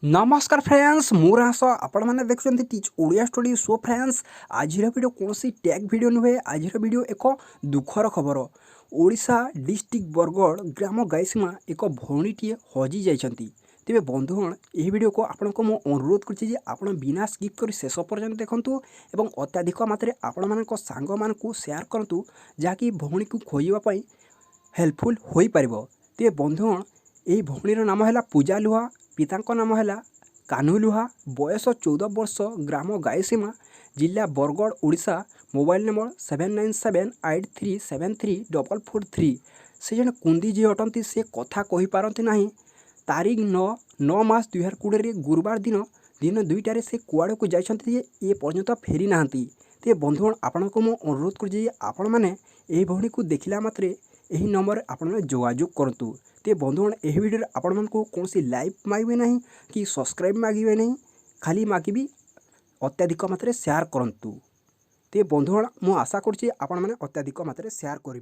नमस्कार फ्रेंड्स मुरास आपण मैंने देखते teach Odia study so friends आज वीडियो कौन सी टैग वीडियो नुहे आज वीडियो एक दुखर खबर ओडिशा डिस्ट्रिक्ट बरगढ़ ग्राम गायसीमा एक भौणीटीए हजि जाइछंती। तेबे बंधुगण यह वीडियो को आपण को मो अनुरोध करछि जे आपण बिना स्किप करी शेष पर्यंत देखंतु एवं अत्याधिक मात्रे आपण मानक सांग मानकु शेयर करंतु जाकि भौणी को खोजिबा पई हेल्पफुल होई परिबो। तेबे बंधुगण यही भौणीर नाम है पूजा लुहा पिता नाम है कान्हू लुहा बयस 14 वर्ष ग्राम गायसीमा जिला बरगढ़ ओडिशा मोबाइल नंबर 7978373443 से जन कुंदी जी अटंती से कथा कही पारती नहीं। तारीख 9 मार्च 2020 गुरुवार दिन दिन 2टार से कुआड़ को जाइए ये पर्यंत फेरी ना। ते बंधुगण आपण को मो अनुरोध कर आपण मैंने यही भौणी को देखला मात्रे यही नंबर आपण जोगाजोग करूँ। ते बंधुगण यह वीडियो आपण मानक कौन सी लाइक मांगे नहीं कि सब्सक्राइब मांगे नहीं खाली मागिबी अत्याधिक मात्रा शेयर करूँ। ते बंधुगण मु आशा करुँच आपण मैंने अत्याधिक मात्रा शेयर करी।